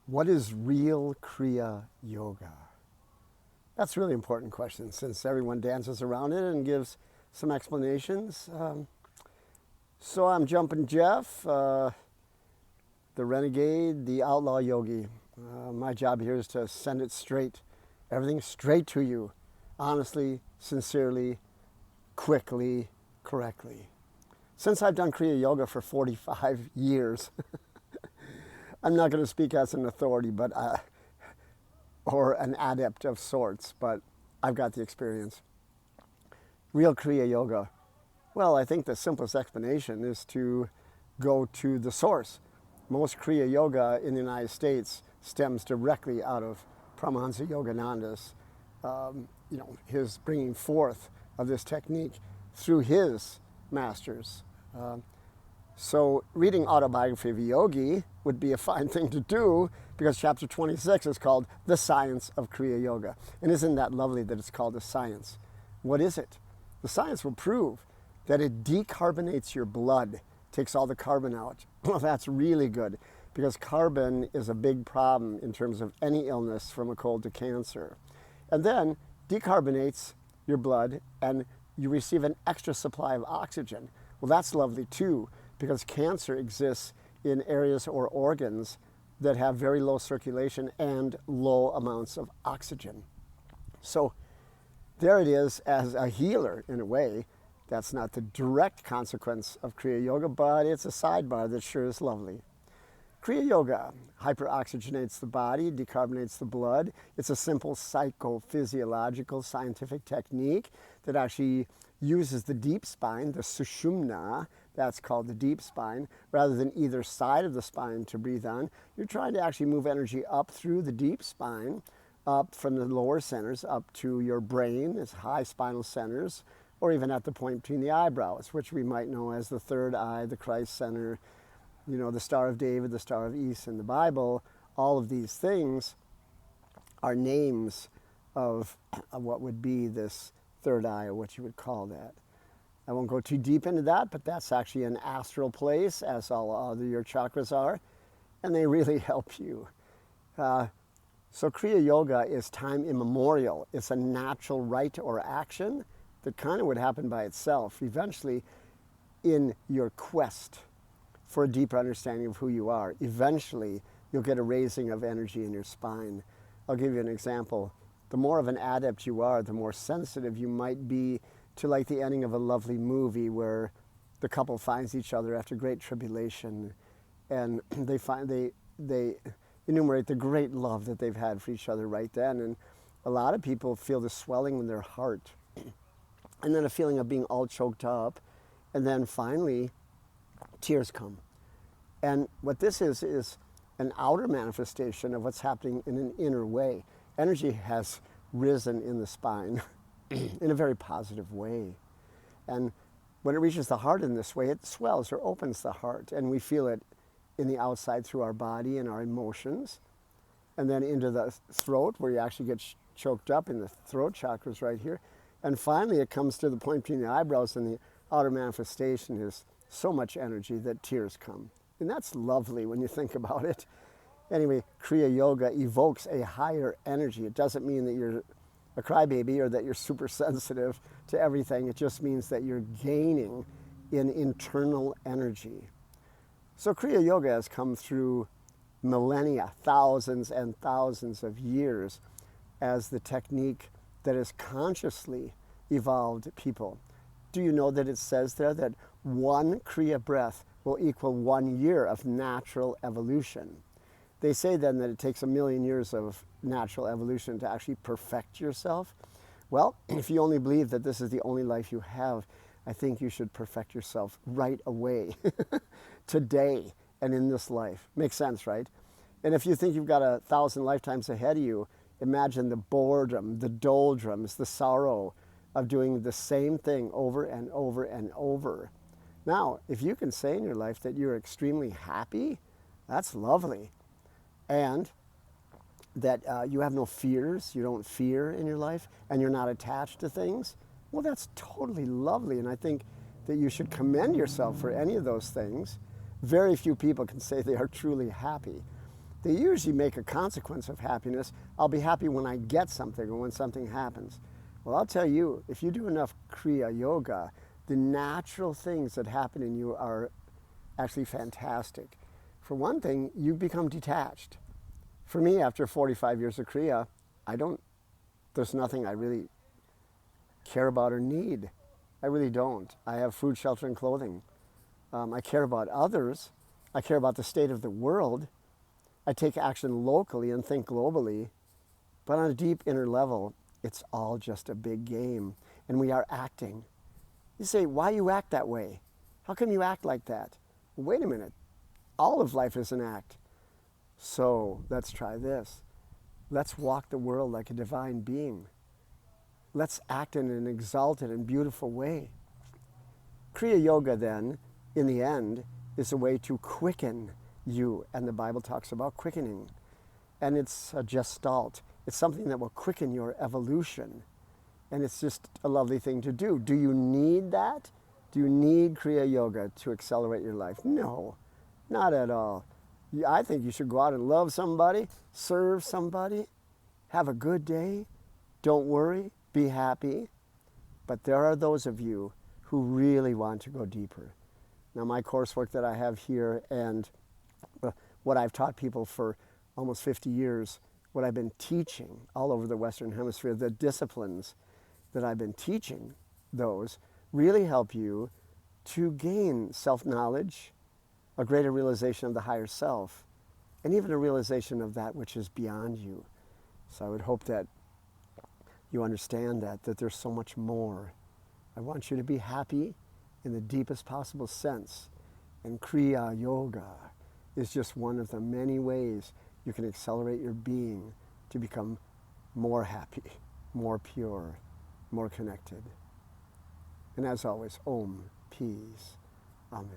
What is real Kriya Yoga? That's a really important question since everyone dances around it and gives some explanations. So I'm Jumpin' Jeff, the renegade, the outlaw yogi. My job here is to send it straight, everything straight to you, honestly, sincerely, quickly, correctly. Since I've done Kriya Yoga for 45 years, I'm not going to speak as an authority, but or an adept of sorts, but I've got the experience. Real Kriya Yoga. Well, I think the simplest explanation is to go to the source. Most Kriya Yoga in the United States stems directly out of Paramahansa Yogananda's, his bringing forth of this technique through his masters. So reading Autobiography of a Yogi would be a fine thing to do because chapter 26 is called The Science of Kriya Yoga. And isn't that lovely that it's called a science? What is it? The science will prove that it decarbonates your blood, takes all the carbon out. Well, that's really good because carbon is a big problem in terms of any illness from a cold to cancer. And then decarbonates your blood and you receive an extra supply of oxygen. Well, that's lovely too, because cancer exists in areas or organs that have very low circulation and low amounts of oxygen. So there it is as a healer in a way. That's not the direct consequence of Kriya Yoga, but it's a sidebar that sure is lovely. Kriya Yoga hyperoxygenates the body, decarbonates the blood. It's a simple psychophysiological scientific technique that actually uses the deep spine, the sushumna, that's called the deep spine, rather than either side of the spine to breathe on. You're trying to actually move energy up through the deep spine, up from the lower centers, up to your brain, its high spinal centers, or even at the point between the eyebrows, which we might know as the third eye, the Christ center, the Star of David, the Star of East in the Bible. All of these things are names of what would be this third eye, or what you would call that. I won't go too deep into that, but that's actually an astral place, as all other your chakras are, and they really help you. So Kriya Yoga is time immemorial. It's a natural right or action that kind of would happen by itself eventually in your quest for a deeper understanding of who you are. Eventually, you'll get a raising of energy in your spine. I'll give you an example. The more of an adept you are, the more sensitive you might be to like the ending of a lovely movie where the couple finds each other after great tribulation and they enumerate the great love that they've had for each other right then. And a lot of people feel the swelling in their heart and then a feeling of being all choked up, and then finally tears come. And what this is an outer manifestation of what's happening in an inner way. Energy has risen in the spine in a very positive way. And when it reaches the heart in this way, it swells or opens the heart, and we feel it in the outside through our body and our emotions, and then into the throat where you actually get choked up in the throat chakras right here. And finally it comes to the point between the eyebrows, and the outer manifestation is so much energy that tears come. And that's lovely when you think about it. Anyway, Kriya Yoga evokes a higher energy. It doesn't mean that you're a crybaby or that you're super sensitive to everything. It just means that you're gaining in internal energy. So Kriya Yoga has come through millennia, thousands and thousands of years as the technique that has consciously evolved people. Do you know that it says there that one Kriya breath will equal 1 year of natural evolution? They say then that it takes 1 million years of natural evolution to actually perfect yourself. Well, if you only believe that this is the only life you have, I think you should perfect yourself right away, today and in this life. Makes sense, right? And if you think you've got 1,000 lifetimes ahead of you, imagine the boredom, the doldrums, the sorrow of doing the same thing over and over and over. Now, if you can say in your life that you're extremely happy, that's lovely. And that you have no fears, you don't fear in your life, and you're not attached to things, well, that's totally lovely. And I think that you should commend yourself for any of those things. Very few people can say they are truly happy. They usually make a consequence of happiness. I'll be happy when I get something or when something happens. Well, I'll tell you, if you do enough Kriya Yoga, the natural things that happen in you are actually fantastic. For one thing, you become detached. For me, after 45 years of Kriya, there's nothing I really care about or need. I really don't. I have food, shelter, and clothing. I care about others. I care about the state of the world. I take action locally and think globally. But on a deep inner level, it's all just a big game. And we are acting. You say, why you act that way? How come you act like that? Well, wait a minute. All of life is an act. So let's try this. Let's walk the world like a divine being. Let's act in an exalted and beautiful way. Kriya Yoga, then, in the end, is a way to quicken you. And the Bible talks about quickening. And it's a gestalt. It's something that will quicken your evolution. And it's just a lovely thing to do. Do you need that? Do you need Kriya Yoga to accelerate your life? No, not at all. I think you should go out and love somebody, serve somebody, have a good day. Don't worry, be happy. But there are those of you who really want to go deeper. Now, my coursework that I have here and what I've taught people for almost 50 years, what I've been teaching all over the Western Hemisphere, the disciplines that I've been teaching, those really help you to gain self-knowledge, a greater realization of the higher self, and even a realization of that which is beyond you. So I would hope that you understand that there's so much more. I want you to be happy in the deepest possible sense. And Kriya Yoga is just one of the many ways you can accelerate your being to become more happy, more pure, more connected. And as always, Om, peace, Amen.